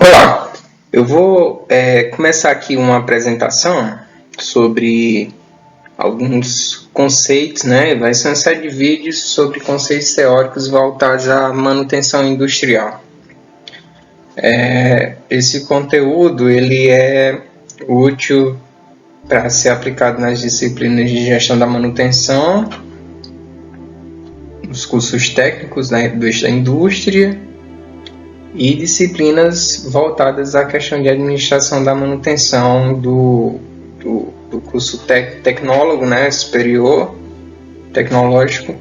Olá, eu vou começar aqui uma apresentação sobre alguns conceitos, né? Vai ser uma série de vídeos sobre conceitos teóricos voltados à manutenção industrial. Esse conteúdo ele é útil para ser aplicado nas disciplinas de gestão da manutenção, nos cursos técnicos da indústria e disciplinas voltadas à questão de administração da manutenção do curso tecnólogo, né, superior, tecnológico,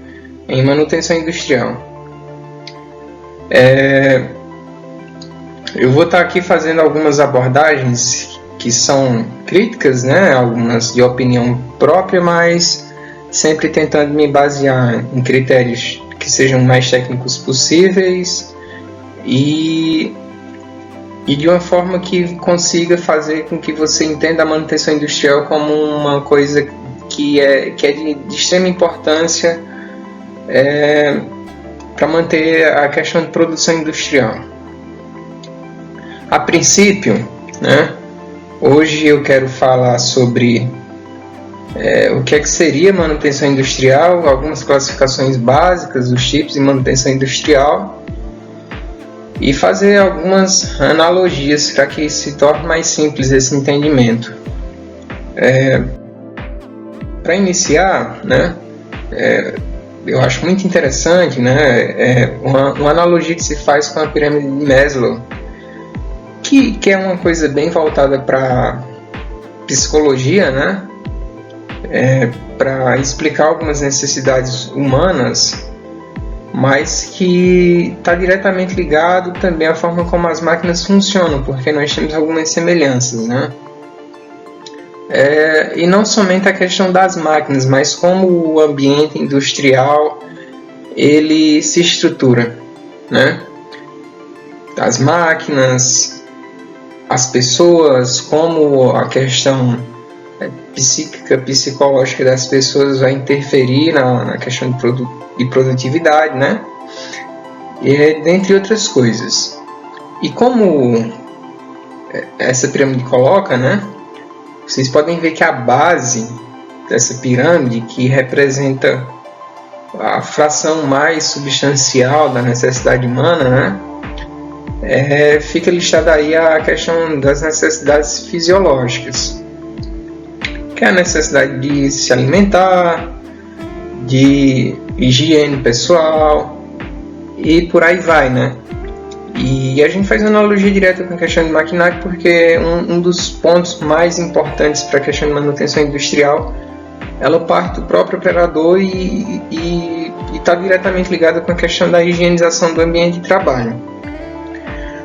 em manutenção industrial. Eu vou estar aqui fazendo algumas abordagens que são críticas, né, algumas de opinião própria, mas sempre tentando me basear em critérios que sejam mais técnicos possíveis e de uma forma que consiga fazer com que você entenda a manutenção industrial como uma coisa que é de extrema importância para manter a questão de produção industrial. A princípio, né, hoje eu quero falar sobre o que seria manutenção industrial, algumas classificações básicas dos tipos de manutenção industrial e fazer algumas analogias para que se torne mais simples esse entendimento. Para iniciar, né, eu acho muito interessante, né, uma analogia que se faz com a pirâmide de Maslow, que é uma coisa bem voltada para psicologia, né, para explicar algumas necessidades humanas, mas que está diretamente ligado também à forma como as máquinas funcionam, porque nós temos algumas semelhanças, né? E não somente a questão das máquinas, mas como o ambiente industrial ele se estrutura, né? As máquinas, as pessoas, como a questão psíquica, psicológica das pessoas vai interferir na questão de produtividade, né? Dentre outras coisas. E como essa pirâmide coloca, né? Vocês podem ver que a base dessa pirâmide, que representa a fração mais substancial da necessidade humana, né? Fica listada aí a questão das necessidades fisiológicas, que é a necessidade de se alimentar, de higiene pessoal e por aí vai, né? E a gente faz uma analogia direta com a questão de maquinário porque um dos pontos mais importantes para a questão de manutenção industrial ela parte do próprio operador e está diretamente ligada com a questão da higienização do ambiente de trabalho.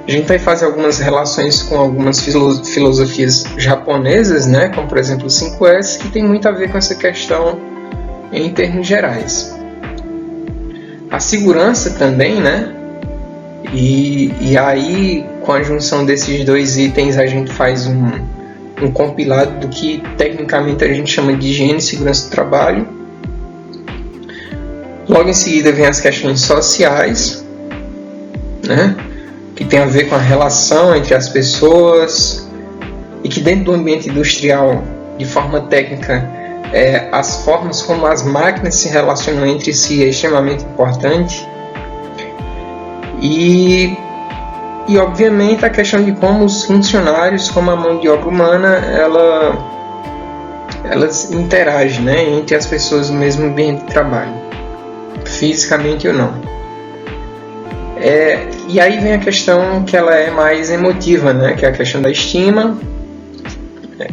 A gente vai fazer algumas relações com algumas filosofias japonesas, né, como por exemplo o 5S, que tem muito a ver com essa questão em termos gerais. A segurança também, né, e aí com a junção desses dois itens a gente faz um compilado do que tecnicamente a gente chama de higiene e segurança do trabalho. Logo em seguida vem as questões sociais, né, que tem a ver com a relação entre as pessoas e que dentro do ambiente industrial, de forma técnica, as formas como as máquinas se relacionam entre si é extremamente importante. E obviamente a questão de como os funcionários, como a mão de obra humana, elas interagem, né, entre as pessoas no mesmo ambiente de trabalho, fisicamente ou não. E aí vem a questão que ela é mais emotiva, né, que é a questão da estima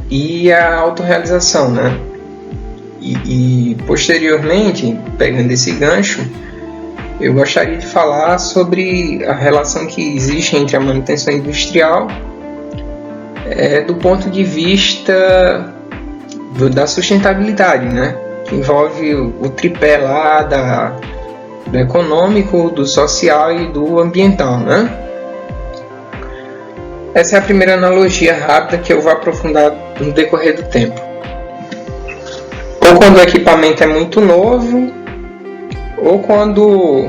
e a autorrealização, né? E posteriormente, pegando esse gancho, eu gostaria de falar sobre a relação que existe entre a manutenção industrial do ponto de vista da sustentabilidade, né? Que envolve o tripé lá do econômico, do social e do ambiental, né? Essa é a primeira analogia rápida que eu vou aprofundar no decorrer do tempo. Ou quando o equipamento é muito novo, ou quando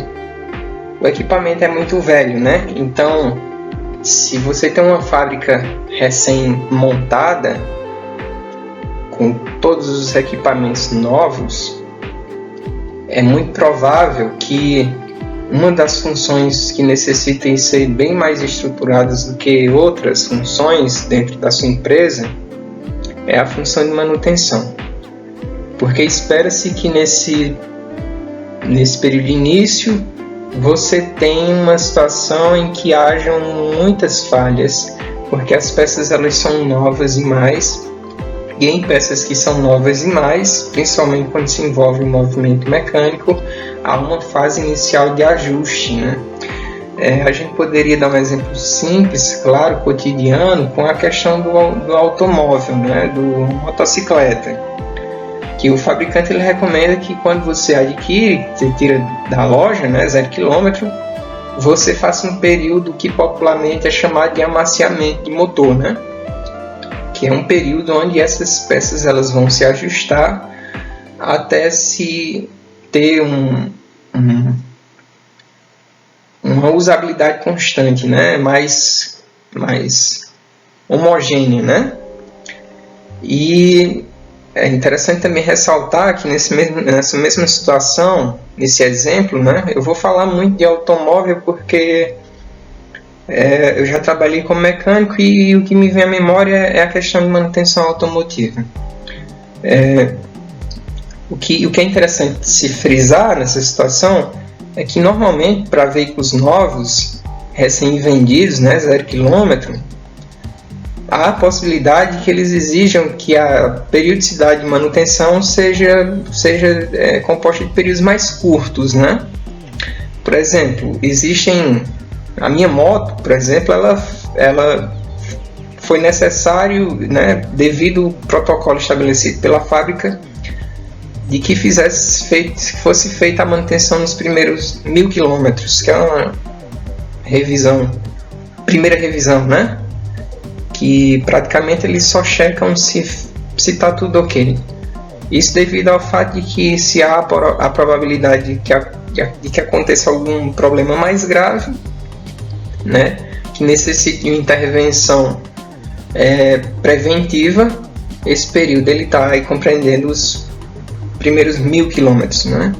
o equipamento é muito velho, né? Então, se você tem uma fábrica recém-montada, com todos os equipamentos novos, é muito provável que uma das funções que necessitem ser bem mais estruturadas do que outras funções dentro da sua empresa é a função de manutenção. Porque espera-se que nesse período de início você tenha uma situação em que hajam muitas falhas, porque as peças elas são novas demais, e em peças que são novas demais, principalmente quando se envolve um movimento mecânico, há uma fase inicial de ajuste, né? A gente poderia dar um exemplo simples, claro, cotidiano, com a questão do automóvel, né? Do motocicleta, que o fabricante ele recomenda que quando você adquire, você tira da loja, né, 0 km, você faça um período que popularmente é chamado de amaciamento de motor, né? Que é um período onde essas peças elas vão se ajustar até se ter uma usabilidade constante, né? mais homogênea, né? E é interessante também ressaltar que nessa mesma situação, nesse exemplo, né, eu vou falar muito de automóvel porque eu já trabalhei como mecânico e o que me vem à memória é a questão de manutenção automotiva. O que é interessante se frisar nessa situação é que normalmente para veículos novos, recém-vendidos, né, 0 km, há a possibilidade que eles exijam que a periodicidade de manutenção seja composta de períodos mais curtos, né? Por exemplo, a minha moto, por exemplo, ela foi necessário, né, devido ao protocolo estabelecido pela fábrica, de que fosse feita a manutenção nos primeiros 1000 km, que é uma primeira revisão, né? Que praticamente eles só checam se está tudo ok. Isso devido ao fato de que se há a probabilidade de que aconteça algum problema mais grave, né, que necessite de uma intervenção preventiva, esse período ele está aí compreendendo os primeiros 1000 km, né?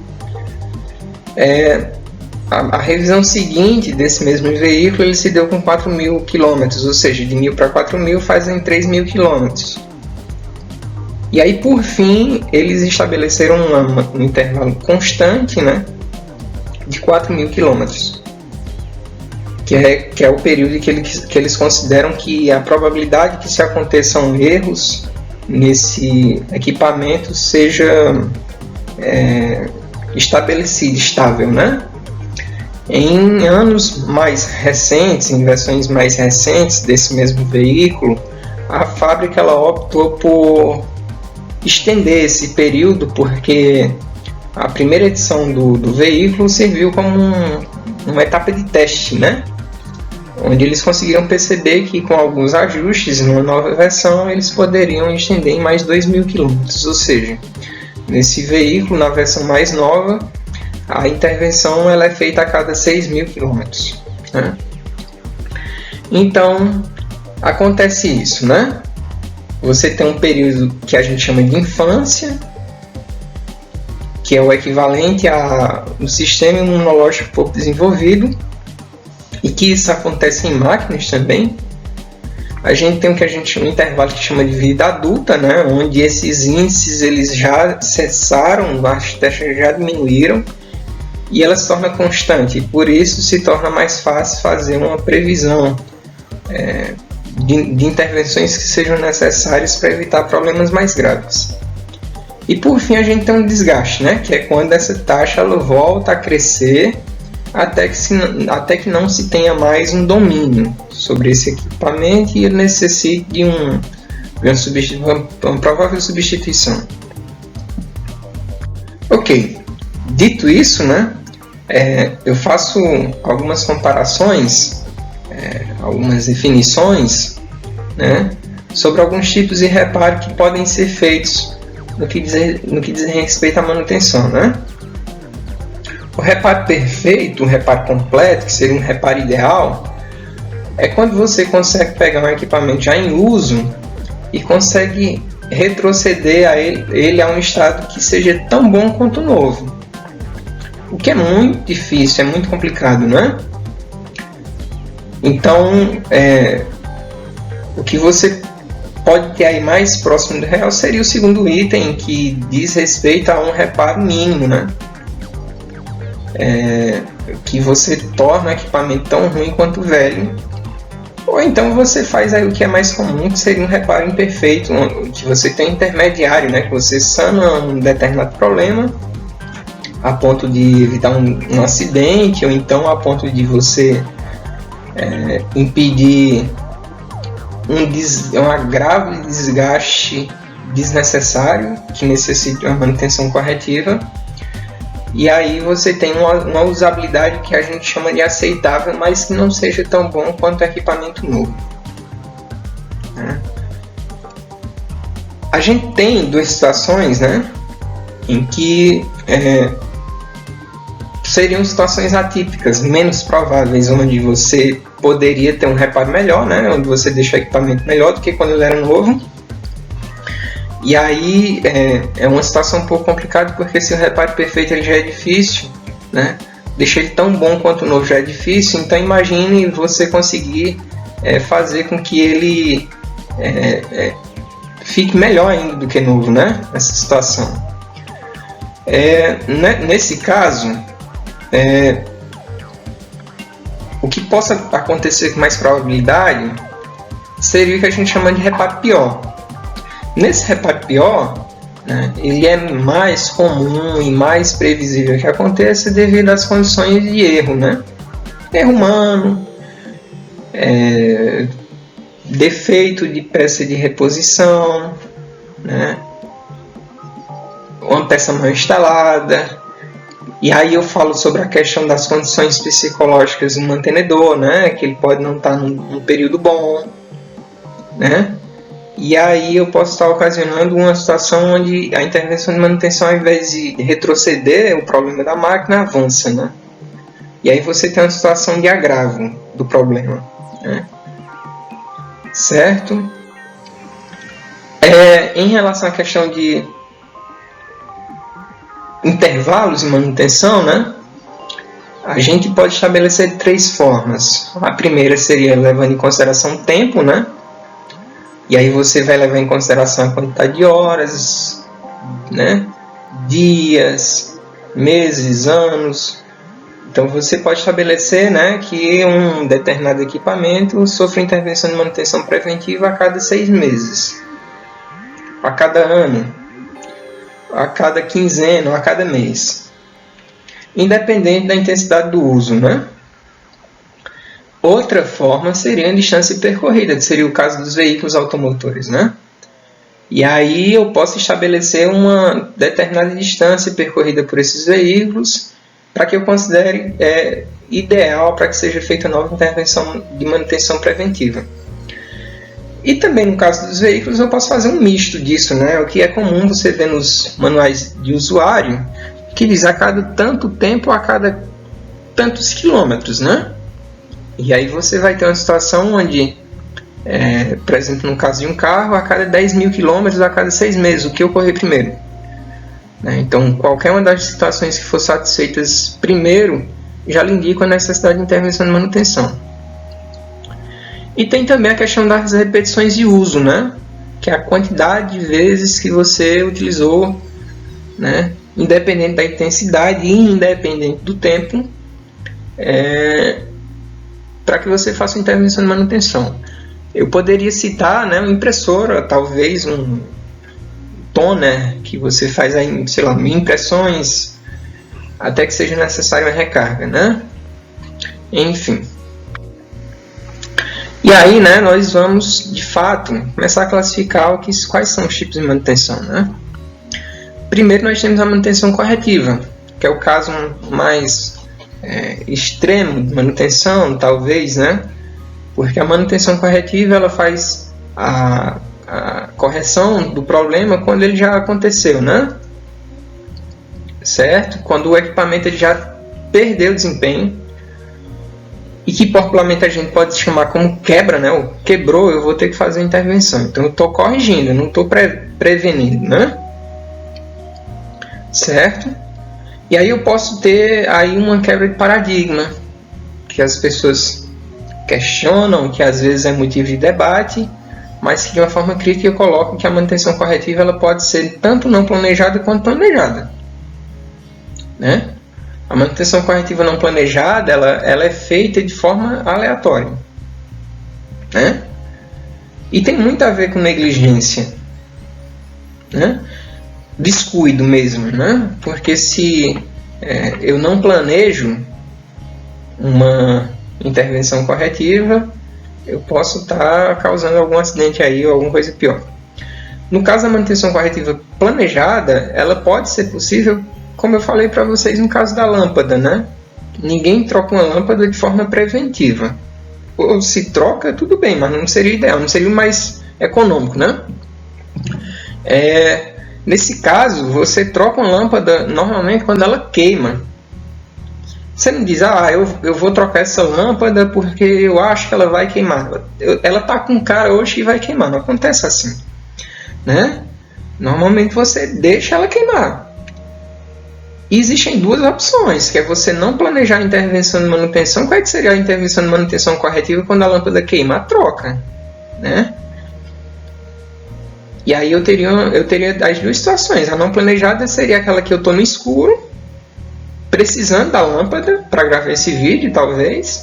A revisão seguinte desse mesmo veículo ele se deu com 4.000 km, ou seja, de 1.000 para 4.000 fazem 3.000 km. E aí, por fim, eles estabeleceram um intervalo constante, né, de 4.000 km, que é o período que eles consideram que a probabilidade que se aconteçam erros nesse equipamento seja estável, né? Em anos mais recentes, em versões mais recentes desse mesmo veículo, a fábrica ela optou por estender esse período porque a primeira edição do veículo serviu como uma etapa de teste, né? Onde eles conseguiram perceber que com alguns ajustes numa nova versão eles poderiam estender em mais 2.000 km, ou seja, nesse veículo, na versão mais nova, a intervenção ela é feita a cada 6.000 km, né? Então, acontece isso, né? Você tem um período que a gente chama de infância, que é o equivalente ao sistema imunológico pouco desenvolvido, e que isso acontece em máquinas também. A gente tem um intervalo que chama de vida adulta, né? Onde esses índices eles já cessaram, as taxas já diminuíram, e ela se torna constante, por isso se torna mais fácil fazer uma previsão de intervenções que sejam necessárias para evitar problemas mais graves. E por fim a gente tem um desgaste, né? Que é quando essa taxa ela volta a crescer até que não se tenha mais um domínio sobre esse equipamento e ele necessite de uma provável substituição. Ok, dito isso, né? Eu faço algumas comparações, algumas definições, né, sobre alguns tipos de reparo que podem ser feitos no que diz respeito à manutenção, né? O reparo perfeito, o reparo completo, que seria um reparo ideal, é quando você consegue pegar um equipamento já em uso e consegue retroceder ele a um estado que seja tão bom quanto o novo. O que é muito difícil, é muito complicado, não é? Então, o que você pode ter aí mais próximo do real seria o segundo item, que diz respeito a um reparo mínimo, né? Que você torna o equipamento tão ruim quanto o velho, ou então você faz aí o que é mais comum, que seria um reparo imperfeito, que você tem intermediário, né? Que você sana um determinado problema a ponto de evitar um acidente, ou então a ponto de você impedir um agravo de desgaste desnecessário que necessita uma manutenção corretiva. E aí você tem uma usabilidade que a gente chama de aceitável, mas que não seja tão bom quanto o equipamento novo. A gente tem duas situações, né, em que seriam situações atípicas, menos prováveis, onde você poderia ter um reparo melhor, né, onde você deixa o equipamento melhor do que quando ele era novo. E aí é uma situação um pouco complicada, porque se o reparo perfeito ele já é difícil, né, deixar ele tão bom quanto o novo já é difícil. Então imagine você conseguir fazer com que ele fique melhor ainda do que novo, né, nessa situação. Nesse caso, o que possa acontecer com mais probabilidade seria o que a gente chama de reparo pior. Nesse reparo pior, né, ele é mais comum e mais previsível que aconteça devido às condições de erro, né? Erro humano, defeito de peça de reposição, né? Uma peça mal instalada. E aí eu falo sobre a questão das condições psicológicas do mantenedor, né? Que ele pode não estar num período bom, né? E aí eu posso estar ocasionando uma situação onde a intervenção de manutenção, ao invés de retroceder o problema da máquina, avança, né? E aí você tem uma situação de agravo do problema, né? Certo? Em relação à questão de intervalos de manutenção, né? A gente pode estabelecer de 3 formas. A primeira seria levando em consideração o tempo, né? E aí você vai levar em consideração a quantidade de horas, né? Dias, meses, anos. Então você pode estabelecer, né, que um determinado equipamento sofre intervenção de manutenção preventiva a cada 6 meses, a cada ano, a cada quinzena ou a cada mês, independente da intensidade do uso, né? Outra forma seria a distância percorrida, que seria o caso dos veículos automotores, né? E aí eu posso estabelecer uma determinada distância percorrida por esses veículos para que eu considere ideal para que seja feita nova intervenção de manutenção preventiva. E também no caso dos veículos eu posso fazer um misto disso, né? O que é comum você ver nos manuais de usuário, que diz a cada tanto tempo, a cada tantos quilômetros, né? E aí você vai ter uma situação onde, por exemplo, no caso de um carro, a cada 10.000 km, a cada 6 meses, o que ocorrer primeiro. Então, qualquer uma das situações que for satisfeitas primeiro, já lhe indica a necessidade de intervenção de manutenção. E tem também a questão das repetições de uso, né? Que é a quantidade de vezes que você utilizou, né? Independente da intensidade e independente do tempo, para que você faça uma intervenção de manutenção. Eu poderia citar, né, uma impressora, talvez um toner, que você faz aí, sei lá, 1000 impressões, até que seja necessária uma recarga, né? Enfim. E aí, né, nós vamos, de fato, começar a classificar quais são os tipos de manutenção, né? Primeiro nós temos a manutenção corretiva, que é o caso mais extremo de manutenção, talvez, né? Porque a manutenção corretiva ela faz a correção do problema quando ele já aconteceu, né? Certo? Quando o equipamento ele já perdeu desempenho e que popularmente a gente pode chamar como quebra, né? O quebrou, eu vou ter que fazer uma intervenção. Então eu estou corrigindo, eu não estou prevenindo, né? Certo? E aí eu posso ter aí uma quebra de paradigma, que as pessoas questionam, que às vezes é motivo de debate, mas que de uma forma crítica eu coloco que a manutenção corretiva ela pode ser tanto não planejada quanto planejada, né? A manutenção corretiva não planejada ela é feita de forma aleatória, né? E tem muito a ver com negligência, né? Descuido mesmo, né? Porque se eu não planejo uma intervenção corretiva, eu posso estar causando algum acidente aí ou alguma coisa pior. No caso da manutenção corretiva planejada, ela pode ser possível, como eu falei para vocês no caso da lâmpada, né? Ninguém troca uma lâmpada de forma preventiva. Ou se troca, tudo bem, mas não seria ideal, não seria o mais econômico, né? Nesse caso, você troca uma lâmpada normalmente quando ela queima. Você não diz, eu vou trocar essa lâmpada porque eu acho que ela vai queimar. Ela está com cara hoje que vai queimar. Não acontece assim, né? Normalmente você deixa ela queimar. E existem duas opções, que é você não planejar a intervenção de manutenção. Qual é que seria a intervenção de manutenção corretiva quando a lâmpada queima? A troca, né? E aí eu teria as duas situações. A não planejada seria aquela que eu estou no escuro, precisando da lâmpada para gravar esse vídeo, talvez,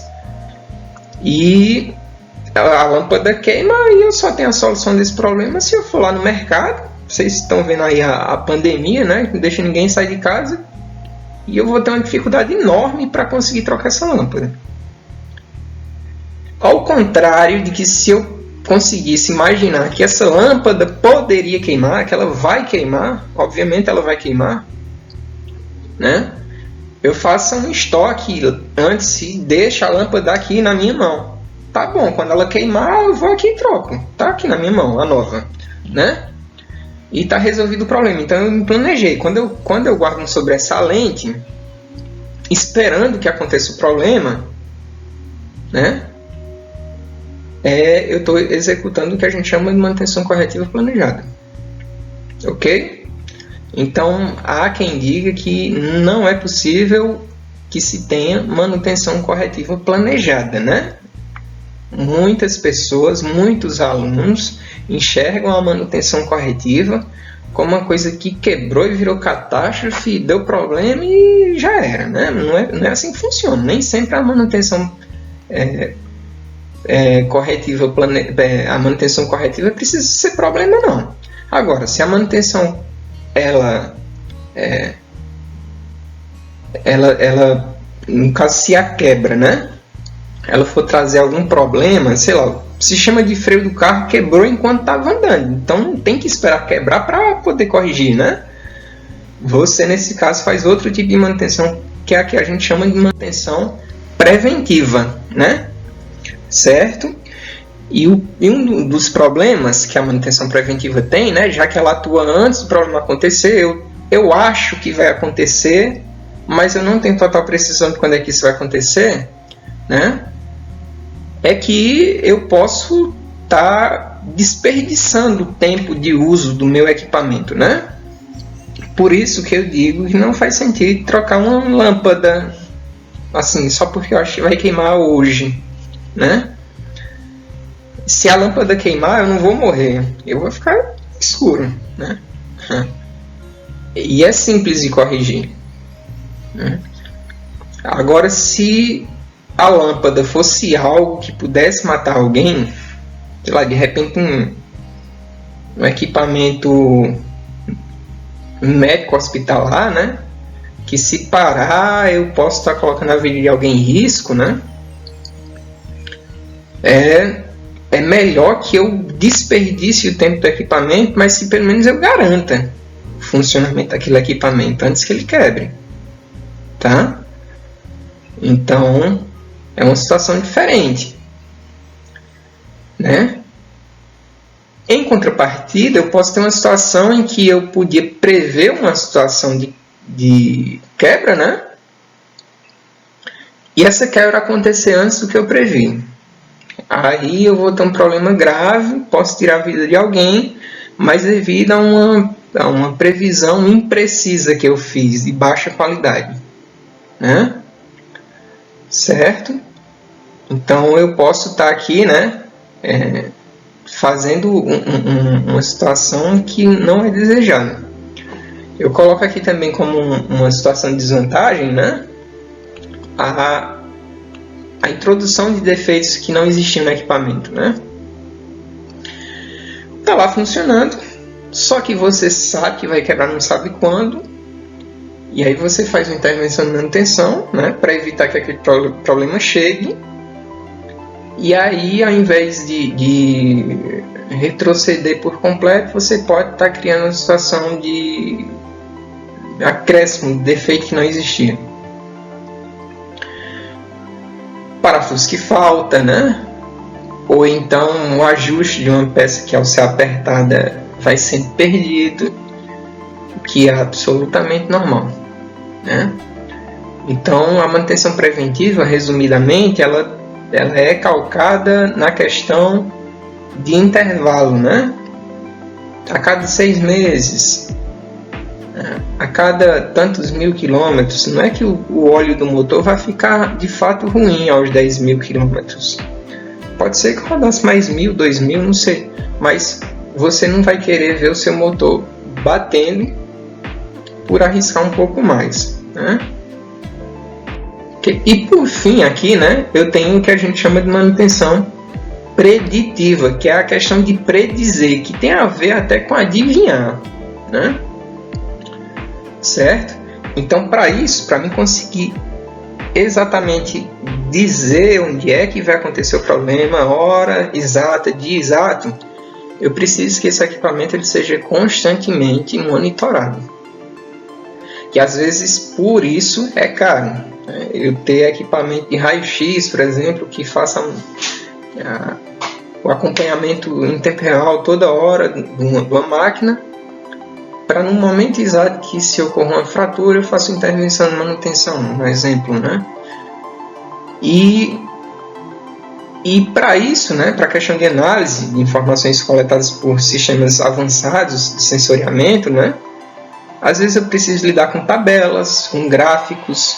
e a lâmpada queima e eu só tenho a solução desse problema se eu for lá no mercado. Vocês estão vendo aí a pandemia, né, que não deixa ninguém sair de casa, e eu vou ter uma dificuldade enorme para conseguir trocar essa lâmpada. Ao contrário de que se eu conseguisse imaginar que essa lâmpada poderia queimar, que ela vai queimar, obviamente ela vai queimar, né? Eu faço um estoque antes e deixo a lâmpada aqui na minha mão. Tá bom, quando ela queimar eu vou aqui e troco. Tá aqui na minha mão, a nova, né? E tá resolvido o problema. Então eu me planejei. Quando eu guardo um sobressalente, esperando que aconteça o problema, né? Eu estou executando o que a gente chama de manutenção corretiva planejada. Ok? Então, há quem diga que não é possível que se tenha manutenção corretiva planejada, né? Muitas pessoas, muitos alunos enxergam a manutenção corretiva como uma coisa que quebrou e virou catástrofe, deu problema e já era, né? Não é assim que funciona. Nem sempre a manutenção corretiva, a manutenção corretiva precisa ser problema, não. Agora, se a manutenção no caso, se a quebra, né, ela for trazer algum problema, sei lá, o sistema de freio do carro quebrou enquanto estava andando, então não tem que esperar quebrar para poder corrigir, né? Você, nesse caso, faz outro tipo de manutenção, que é a que a gente chama de manutenção preventiva, né? Certo? E um dos problemas que a manutenção preventiva tem, né, já que ela atua antes do problema acontecer, eu acho que vai acontecer, mas eu não tenho total precisão de quando é que isso vai acontecer, né? É que eu posso estar desperdiçando o tempo de uso do meu equipamento, né? Por isso que eu digo que não faz sentido trocar uma lâmpada assim, só porque eu acho que vai queimar hoje, né? Se a lâmpada queimar, eu não vou morrer, eu vou ficar escuro, né? E é simples de corrigir, né? Agora, se a lâmpada fosse algo que pudesse matar alguém, sei lá, de repente um equipamento médico hospitalar, né? Que se parar, eu posso estar colocando a vida de alguém em risco, né? É melhor que eu desperdice o tempo do equipamento, mas se pelo menos eu garanta o funcionamento daquele equipamento antes que ele quebre, tá? Então, é uma situação diferente, né? Em contrapartida, eu posso ter uma situação em que eu podia prever uma situação de quebra, né? E essa quebra acontecer antes do que eu previ. Aí eu vou ter um problema grave, posso tirar a vida de alguém, mas devido a uma previsão imprecisa que eu fiz, de baixa qualidade. Né? Certo? Então eu posso estar aqui, né, fazendo uma situação que não é desejada. Eu coloco aqui também como uma situação de desvantagem, né, a introdução de defeitos que não existiam no equipamento, né? Tá lá funcionando, só que você sabe que vai quebrar, não sabe quando, e aí você faz uma intervenção de manutenção, né, para evitar que aquele problema chegue. E aí, ao invés de retroceder por completo, você pode estar criando uma situação de acréscimo de defeito que não existia. Parafuso que falta, né? Ou então o ajuste de uma peça que ao ser apertada vai sendo perdido, o que é absolutamente normal, né? Então a manutenção preventiva, resumidamente, ela é calcada na questão de intervalo, né? A cada 6 meses, a cada tantos mil quilômetros. Não é que o óleo do motor vai ficar de fato ruim aos 10 mil quilômetros. Pode ser que rodasse mais 1.000, 2.000, não sei. Mas você não vai querer ver o seu motor batendo por arriscar um pouco mais, né? E por fim aqui, né, eu tenho o que a gente chama de manutenção preditiva, que é a questão de predizer, que tem a ver até com adivinhar, né? Certo? Então, para isso, para mim conseguir exatamente dizer onde é que vai acontecer o problema, a hora exata, dia exato, eu preciso que esse equipamento ele seja constantemente monitorado. E às vezes, por isso, é caro. Eu ter equipamento de raio-x, por exemplo, que faça o acompanhamento em tempo real toda hora de uma máquina, para no momento exato que se ocorra uma fratura eu faço intervenção de manutenção, um exemplo, né? E para isso, né, para a questão de análise de informações coletadas por sistemas avançados de sensoriamento, né, às vezes eu preciso lidar com tabelas, com gráficos.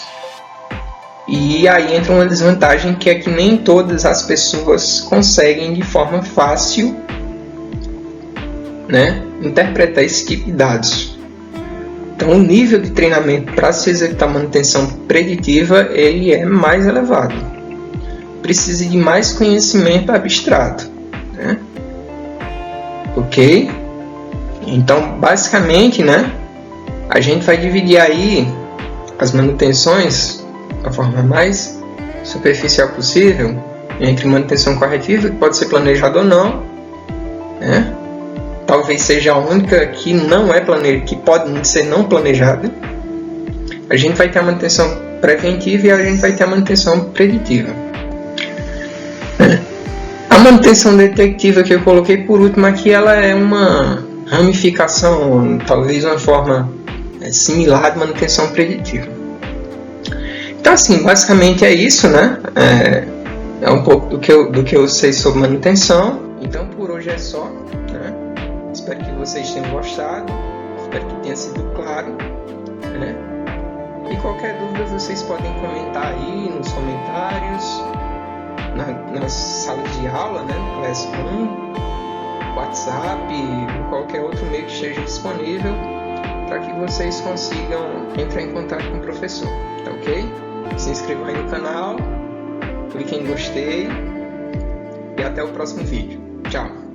E aí entra uma desvantagem, que é que nem todas as pessoas conseguem de forma fácil, né, interpretar esse tipo de dados. Então o nível de treinamento para se executar manutenção preditiva ele é mais elevado. Precisa de mais conhecimento abstrato, né? Ok? Então basicamente, né, a gente vai dividir aí as manutenções da forma mais superficial possível entre manutenção corretiva, que pode ser planejada ou não, né? Talvez seja a única que não é que pode ser não planejada. A gente vai ter a manutenção preventiva e a gente vai ter a manutenção preditiva. A manutenção detectiva que eu coloquei por último aqui, ela é uma ramificação, talvez uma forma similar de manutenção preditiva. Então assim, basicamente é isso, né? É um pouco do que eu sei sobre manutenção. Então por hoje é só, né? Espero que vocês tenham gostado, espero que tenha sido claro, né? E qualquer dúvida vocês podem comentar aí nos comentários, nas salas de aula, né? No Classroom, WhatsApp, qualquer outro meio que esteja disponível, para que vocês consigam entrar em contato com o professor, tá ok? Se inscrevam aí no canal, clique em gostei e até o próximo vídeo. Tchau!